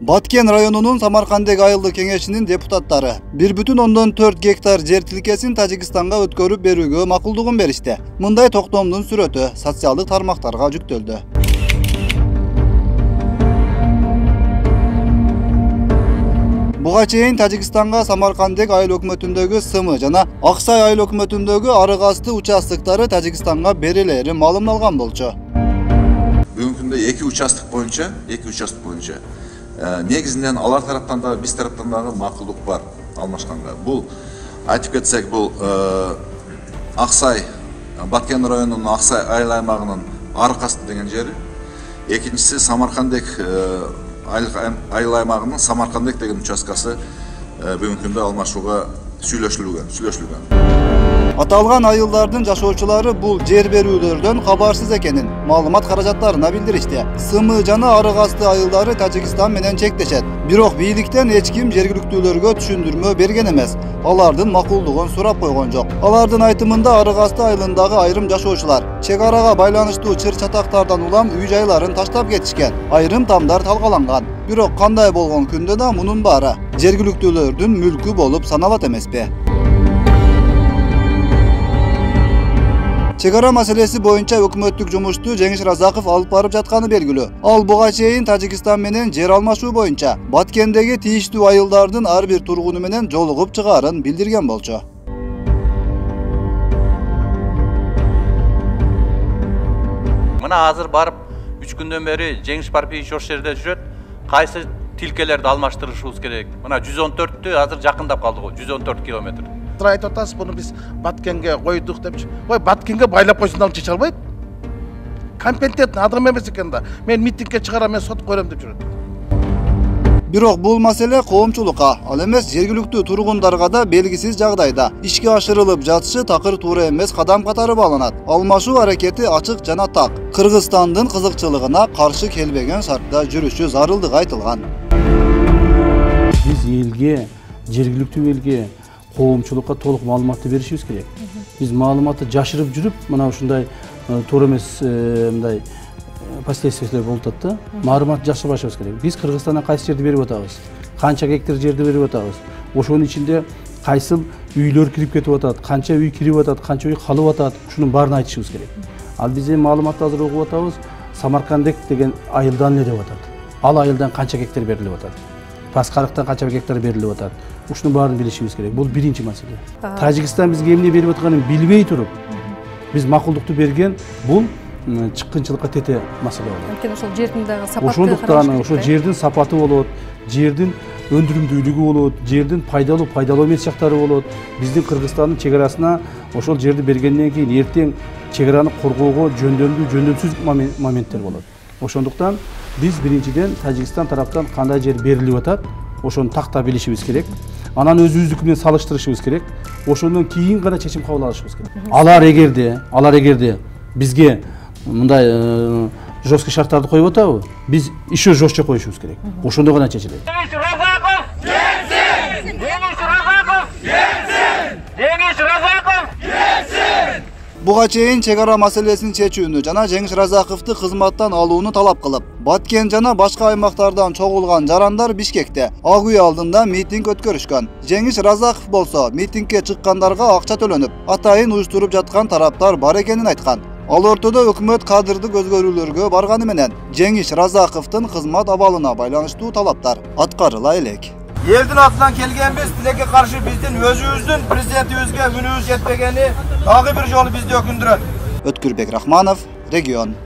Баткен районунун Самаркандек айылдык кеңешинин депутаттары 1,4 гектар жер тилкесин Тажикстанга өткөрүп берүүгө макулдугун беришти. Мындай токтомдун сүрөтү социалдык тармактарга жүктөлдү. Буга чейин Тажикстанга Самаркандек айыл өкмөтүндөгү СМ жана Аксай айыл өкмөтүндөгү арык асты участоктары Тажикстанга берилери маалымдалган болчу. Бүгүнкү күндө эки участок боюнча негизинен алар тараптан да биз тараптан дагы макулдук бар алмашканга. Бул айтып кетсек, бул Аксай, Баткен районунун Аксай айыл аймагынын арык асты деген жери. Экинчиси Самаркандек айыл аймагынын Самаркандек деген участкасы бүгүнкү күндө алмашууга сүйлөшүлгөн. Аталган айылдардын жашоочулары бул жер берүүлөрдөн кабарсыз экенин маалымат каражаттарына билдиришти. СМ жана арык асты айылдары Тажикстан менен чектешет. Бирок бийликтен эч ким жергиликтүүлөргө түшүндүрмө берген эмес. Алардын макулдугун сурап койгон жок. Алардын айтымында арык асты айылындагы айрым жашоочулар чек арага байланыштуу чыр-чатактардан улам үй-жайларын таштап кетишкен. Айрым тамдар талкаланган. Бирок кандай болгон күндө да мунун баары жергиликтүүлөрдүн мүлкү болуп саналат эмеспи? Чегара маселеси боюнча өкмөттүк жумушту Жеңиш Разаков алып барып жатканы белгилүү. Ал буга чейин Тажикстан менен жер алмашуу боюнча Баткендеги тийиштүү айылдардын ар бир тургуну менен жолугуп чыгаарын билдирген болчу. Мына азыр барып 3 күндөн бери Жеңиш Парпиевич ош жерде жүрөт. Кайсы тилкелерди алмаштырышыбыз керек? Мына 114-тү азыр жакындап калды го, 114 километр. Айтып атасыз, буну биз Баткенге койдук депчи. Ой, Баткенге байлап койсун да чече албайт. Компетентный адам эмес экен да. Мен митингге чыгарам, мен сот коерам деп жүрөт. Бирок бул маселе коомчулукка, ал эмес жергиликтүү тургундарга да белгисиз жагдайда ишке ашырылып жатышы такыр туура эмес кадам катары бааланат. Алмашуу аракети ачык жана так. Кыргызстандын кызыкчылыгына каршы келбеген шартта жүрүшү зарылдыгы айтылган. Биз элге, жергиликтүү элге, коомчулукка толук маалыматты беришибиз керек. Биз маалыматты жашырып жүрүп, мына ушундай туура эмес мындай последствиялар болуп атат да. Маалымат жашырбашыбыз керек. Биз Кыргызстандан кайсы жерди берип атабыз? Канча гектар жерди берип атабыз? Ошонун ичинде кайсыл үйлөр кирип кетип атат? Канча үй кирип атат? Канча үй калып атат? Ушунун баарын айтышыбыз керек. Ал биз маалыматты азыр угуп атабыз. Самаркандек деген айылдан эле деп атат. Ал айылдан канча гектар берилип атат? Паскарыктан канча гектар берилип атат? Ушунун баарын билишибиз керек. Бул биринчи маселе. Тажикстан бизге эмне берип атканын билбей туруп, биз макулдукту берген, бул чыккынчылыкка тете маселе болот. Анткени ошол жердин дагы сапаты. Ошондуктан ошол жердин сапаты болот, жердин өндүрүмдүүлүгү болот, жердин пайдалуу эмес жактары болот. Биздин Кыргызстандын чек арасына ошол жерди бергенден кийин эртең чек араны коргоого жөндөмсүз моменттер болот. Ошондуктан биз биринчиден Тажикстан тараптан кандай жер берилип атат, ошону тактап билишибиз керек. Анан өзүбүздүкү менен салыштырышыбыз керек. Ошондон кийин гана чечим кабыл алышыбыз керек. Алар эгерде бизге мындай жесткий шарттарды коюп атабы, биз еще жестче коюшубуз керек. Ошондо гана чечилет. Буга чейин чек ара маселесин чечүүнү жана Жеңиш Разаковду кызматтан алууну талап кылып, Баткен жана башка аймактардан чогулган жарандар Бишкекте Ак үй алдында митинг өткөрүшкөн. Жеңиш Разаков болсо митингге чыккандарга акча төлөнүп, атайын уюштуруп жаткан тараптар бар экенин айткан. Ал ортодо өкмөт кадырдык өзгөрүүлөргө барганы менен Жеңиш Разаковдун кызмат абалына байланыштуу талаптар аткарыла элек. Елдің атынан келгенбіз, тилекке каршы биздин өзүбүздүн президентибизге үнүбүз жетпегени дагы бир жолу бизди өкүндүрөт. Өткүрбек Рахманов, Регион.